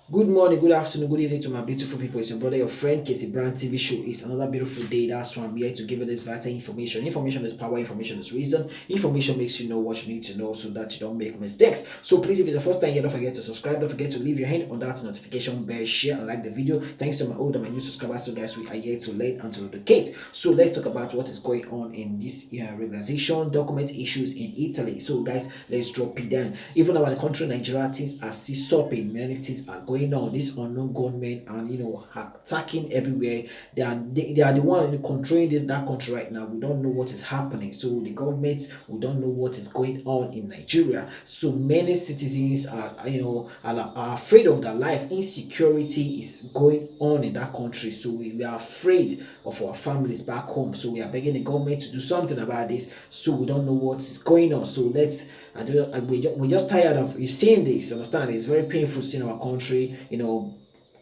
Good morning, good afternoon, good evening to my beautiful people. It's your brother, your friend, Casey Brand TV show. It's another beautiful day. That's why I'm here to give you this vital information. Information is power, information is wisdom. Information makes you know what you need to know so that you don't make mistakes. So please, if it's the first time here, don't forget to subscribe. Don't forget to leave your hand on that notification bell, share and like the video. Thanks to my old and my new subscribers. So guys, we are here to learn and to educate. So let's talk about what is going on in this regularization document issues in Italy. So guys, let's drop it down. Even our country, Nigeria, things are still sopping. Many things are going on. This unknown gunmen and attacking everywhere. They are the one controlling that country right now. We don't know what is happening. So the government, we don't know what is going on in Nigeria. So many citizens are afraid of their life. Insecurity is going on in that country. So we are afraid of our families back home. So we are begging the government to do something about this. So we don't know what is going on. So let's we're just tired of seeing this. Understand? It's very painful seeing our country,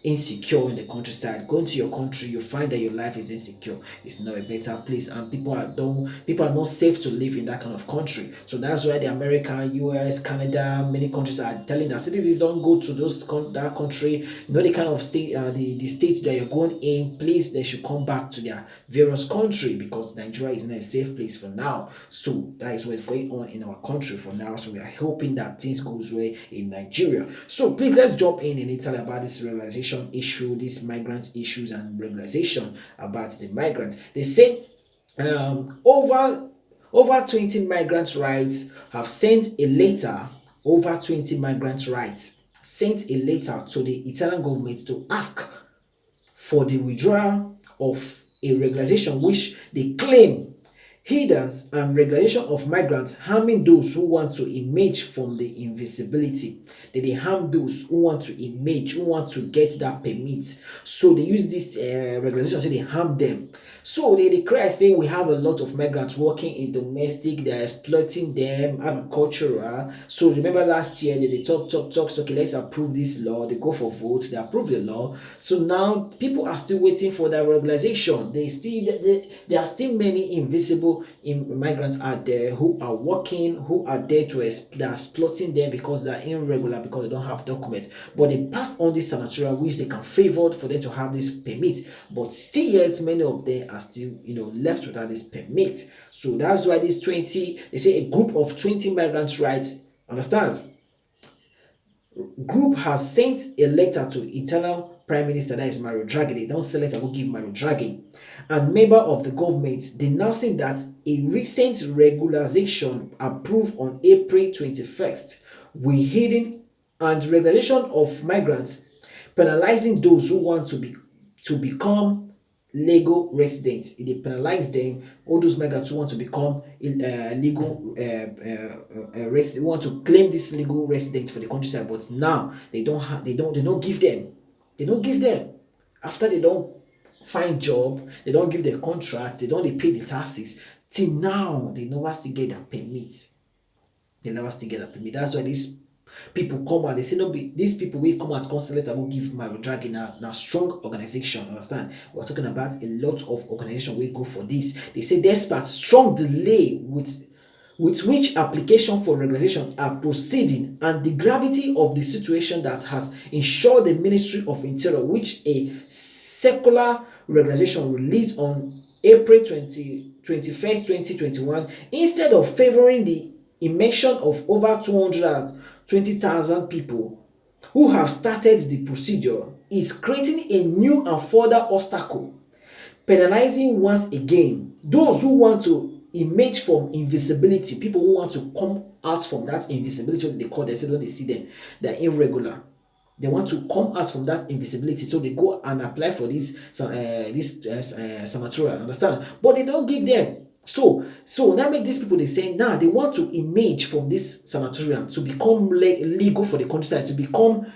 insecure in the countryside. Going to your country, you find that your life is insecure. It's not a better place, and people are not safe to live in that kind of country. So that's why the America, US, Canada, many countries are telling their citizens don't go to that country. The kind of state, the states that you're going in, please they should come back to their various country because Nigeria is not a safe place for now. So that is what is going on in our country for now. So we are hoping that things goes well in Nigeria. So please let's jump in Italy about this realization issue, these migrants issues and regularization about the migrants. They say over 20 migrants' rights have sent a letter. Over 20 migrants' rights sent a letter to the Italian government to ask for the withdrawal of a regulation which they claim hinders and regulation of migrants, harming those who want to emerge from the invisibility. They harm those who want to emerge, who want to get that permit. So they use this regulation so they harm them. So they cry saying we have a lot of migrants working in domestic, they're exploiting them, agricultural. So remember last year they talk, so okay, let's approve this law. They go for vote, they approve the law. So now people are still waiting for that regularization. There are still many invisible migrants out there who are working, who are there they're exploiting them because they're irregular, because they don't have documents. But they passed on this sanatoria which they can favor for them to have this permit. But still yet many of them are still left without this permit. So that's why this 20, they say a group of 20 migrants' rights, understand, group has sent a letter to Italian Prime Minister, that is Mario Draghi. They don't send letter, go give Mario Draghi, and member of the government, denouncing that a recent regularization approved on April 21st will hidden and regulation of migrants, penalizing those who want to become legal residents. They penalize them, all those migrants who want to become legal resident, want to claim this legal residence for the countryside, but now they don't give them. They don't give them. After they don't find job, they don't give their contracts, they don't they pay the taxes. Till now, they never still get their permit. They never still get a permit. That's why these people come out, they say no be these people will come out consulate and will give Mario Draghi now strong organization. Understand? We're talking about a lot of organization will go for this. They say despite strong delay with which application for regularization are proceeding and the gravity of the situation that has ensured the Ministry of Interior, which a secular regularization released on April 21st, 2021, instead of favoring the immersion of over 220,000 people who have started the procedure, is creating a new and further obstacle, penalizing once again those who want to emerge from invisibility, people who want to come out from that invisibility, what they call, they say when they see them, they're irregular. They want to come out from that invisibility, so they go and apply for this sanatoria, understand? But they don't give them. So now make these people, they say now they want to emerge from this sanatorium to become legal for the countryside, to become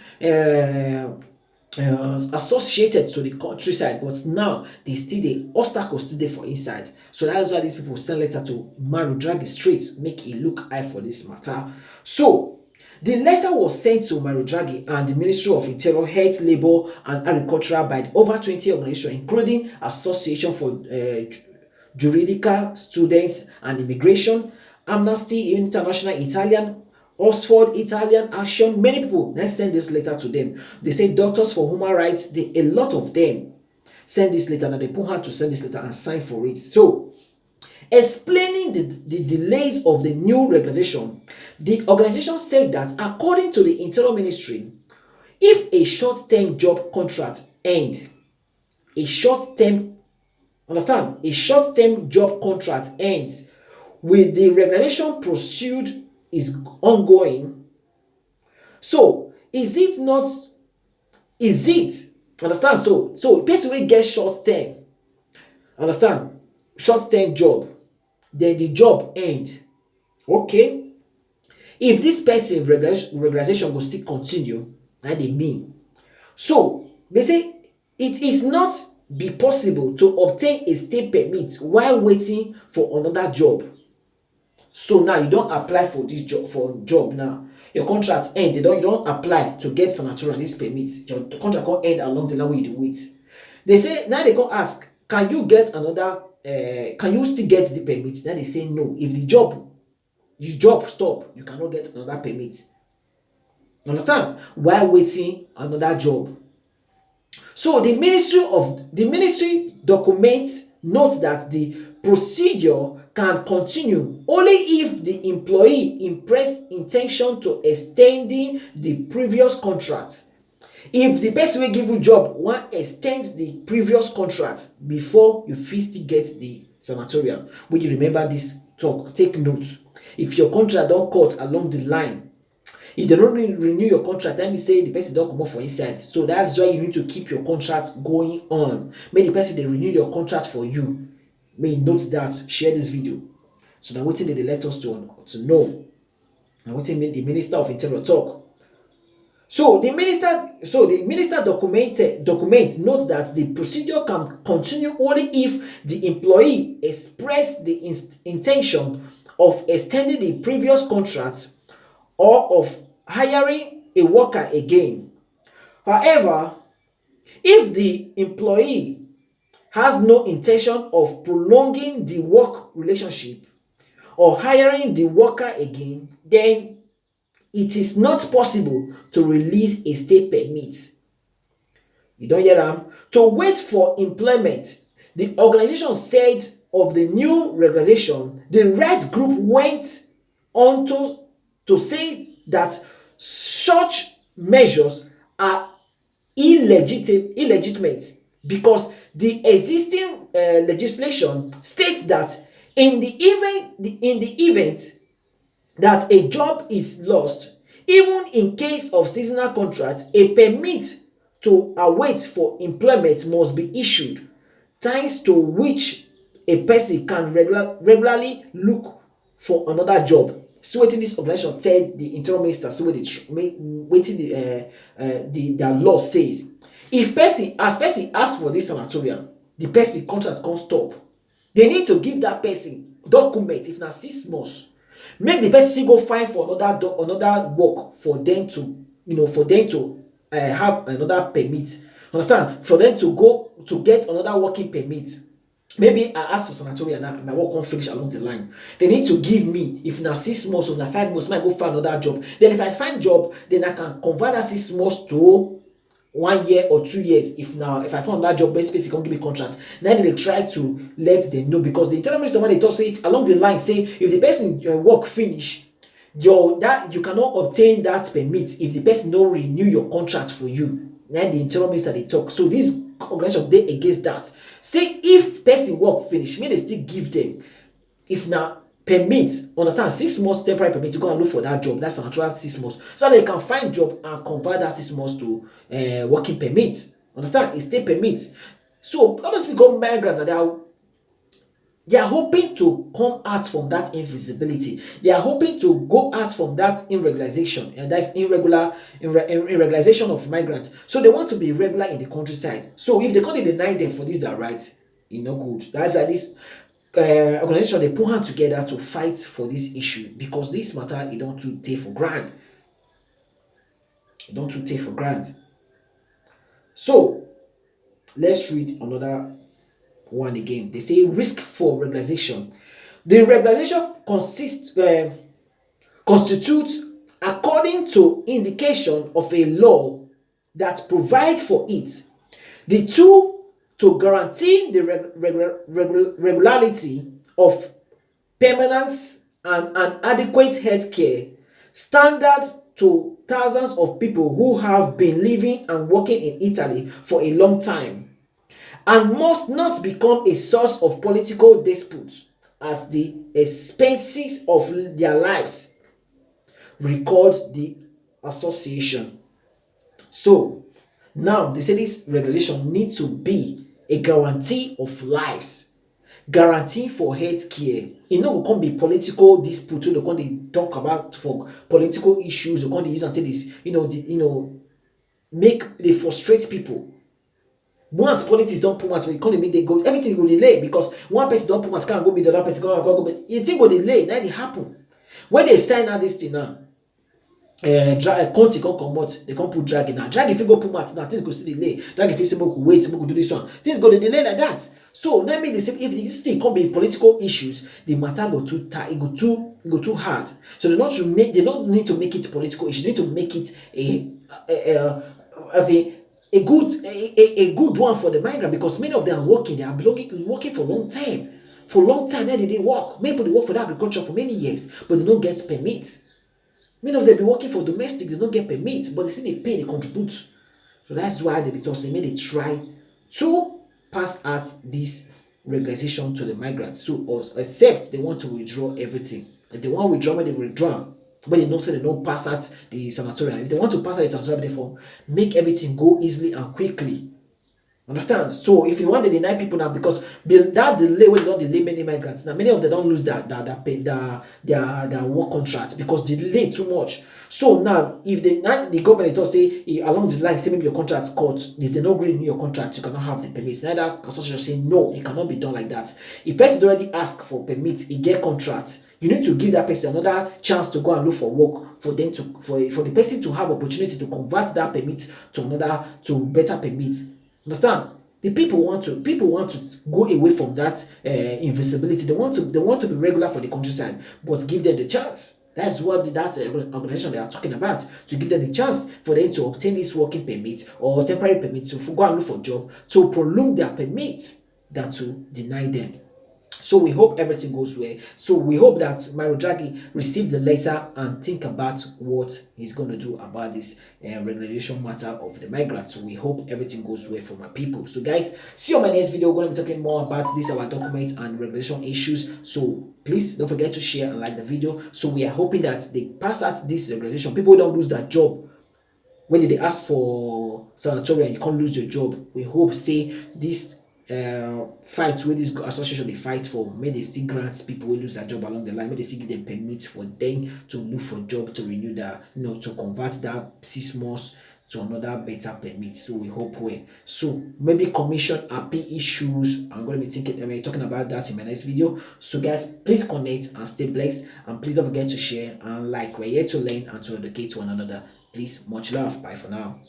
associated to the countryside, but now they still the obstacles still there for inside. So that's why these people send letter to Mario Draghi straight, make it look high for this matter. So the letter was sent to Mario Draghi and the Ministry of Interior, Health, Labour and Agriculture by the over 20 organizations, including Association for Juridical Students and Immigration, Amnesty International, Italian Oxford, Italian Action, many people. Let's send this letter to them. They say Doctors for Human Rights, a lot of them send this letter. Now they put her to send this letter and sign for it. So, explaining the delays of the new regulation, the organization said that according to the Interior Ministry, if a short-term job contract ends, a short-term, understand, a short-term job contract ends with the regulation pursued is ongoing. So, is it not, is it, understand? So basically get short-term, understand, short-term job, then the job end. Okay, if this person regularization will still continue, that they mean. So they say it is not be possible to obtain a stay permit while waiting for another job. So now you don't apply for this job now. Your contract end. You don't apply to get Sanatoria this permit. Your contract can end along the line where you wait. They say now they can ask, can you get another? Can you still get the permit? Then they say no. If the job stop, you cannot get another permit. Understand? While waiting another job. So the ministry documents notes that the procedure can continue only if the employee impress intention to extending the previous contract. If the person will give you job wan extend the previous contract before you fit still get the Sanatoria. When you remember this talk, take note. If your contract don cut along the line, if they don't renew your contract, let me say the person don comot for inside. So that's why you need to keep your contract going on. Make the person dey renew your contract for you. May you note that, share this video. So now wetin dey let us to know. Na wetin make the Minister of Interior talk. So the minister document notes that the procedure can continue only if the employee express the intention of extending the previous contract or of hiring a worker again. However, if the employee has no intention of prolonging the work relationship or hiring the worker again, then it is not possible to release a stay permit. You don't hear am? To wait for employment, the organization said of the new regulation, the rights group went on to say that such measures are illegitimate because the existing legislation states that in the event that a job is lost, even in case of seasonal contract, a permit to await for employment must be issued, thanks to which a person can regularly look for another job. So wetin this organization tell the Interior Minister, so wetin their law says. If person ask for this Sanatoria, the person contract can't stop, they need to give that person document. If na 6 months, make the person go find for another work for them to have another permit. Understand? For them to go to get another working permit. Maybe I ask for Sanatoria now, my work won't finish along the line. They need to give me, if na 6 months or na 5 months, I go find another job. Then if I find job, then I can convert that 6 months to 1 year or 2 years. If I found that job, basically can't give me contract. Then they try to let them know, because the Interior Minister, when they talk, say if along the line, say if the person work finish, you cannot obtain that permit if the person don't renew your contract for you. Then the Interior Minister they talk. So this organization they against that. Say if person work finish, may they still give them. If now permit, understand, 6 months temporary permit to go and look for that job. That's an actual 6 months, so that they can find job and convert that 6 months to working permit. Understand? It's stay permit. So all those people migrants, they are hoping to come out from that invisibility. They are hoping to go out from that irregularization, and that's irregularization of migrants. So they want to be regular in the countryside. So if they can't deny them for this, their right, it's not good. That's why this organization, they put hands together to fight for this issue, because this matter, it don't too take for granted. It don't too take for granted. So let's read another one again. They say risk for regularization. The regularization constitutes according to indication of a law that provide for it. The two, to guarantee the regularity of permanence and adequate health care standards to thousands of people who have been living and working in Italy for a long time, and must not become a source of political disputes at the expenses of their lives, records the association. So now they say this regulation needs to be a guarantee of lives, guarantee for health care. E no go come be political dispute wey dey come dey talk about for political issues, dey come dey use am take dey make dey frustrate people. Once politics don put mouth, e come dey make dem go, everything go delay because one person don put mouth come go meet the other person, go the thing go delay. Na dey happen when they sign out this thing now. Conte come comot, they come put Draghi now. Draghi fit go put mouth now, things go still delay. Draghi fit say make we wait, make we do this one. Things go dey delay like that. So let me dey say if this thing come be political issues, the matter go too tight, it go too hard. So they don't need to make it political issue. They need to make it a good one for the migrant, because many of them are working, they are working for long time. For long time, then they work. Many people they work for the agriculture for many years, but they don't get permits. Many of them be working for domestic, they don't get permits, but they still they pay, they contribute. So that's why they be tossing, may they try to pass out this regularization to the migrants. So except they want to withdraw everything. If they want to withdraw, they withdraw. But they don't say they don't pass out the Sanatoria. If they want to pass out the Sanatoria, therefore make everything go easily and quickly. Understand? So if you want to deny people now, because that delay when they don't delay many migrants, now many of them don't lose their work contracts because they delay too much. So now if the government does say along the line, say maybe your contract's cut, if they don't agree with your contract, you cannot have the permits. Neither association say no, it cannot be done like that. If person already ask for permits, he get contract. You need to give that person another chance to go and look for work for them to for the person to have opportunity to convert that permit to better permit. Understand? The people want to go away from that invisibility. They want to be regular for the countryside, but give them the chance. That's what that organization they are talking about, to give them the chance for them to obtain this working permit or temporary permit to go and look for job, to prolong their permit than to deny them. So we hope everything goes well. So we hope that Mario Draghi received the letter and think about what he's going to do about this regulation matter of the migrants. So we hope everything goes well for my people. So guys, see you on my next video. We're going to be talking more about this, our documents and regulation issues. So please don't forget to share and like the video. So we are hoping that they pass out this regulation. People don't lose their job. When they ask for Sanatoria, you can't lose your job. We hope say this fights where this association they fight for, may they still grant people who lose their job along the line, may they still give them permits for them to look for job, to renew that, to convert that 6 months to another better permit. So we hope we. So maybe commission AP issues. I'm going to be talking about that in my next video. So guys, please connect and stay blessed, and please don't forget to share and like. We're here to learn and to educate one another. Please, much love. Bye for now.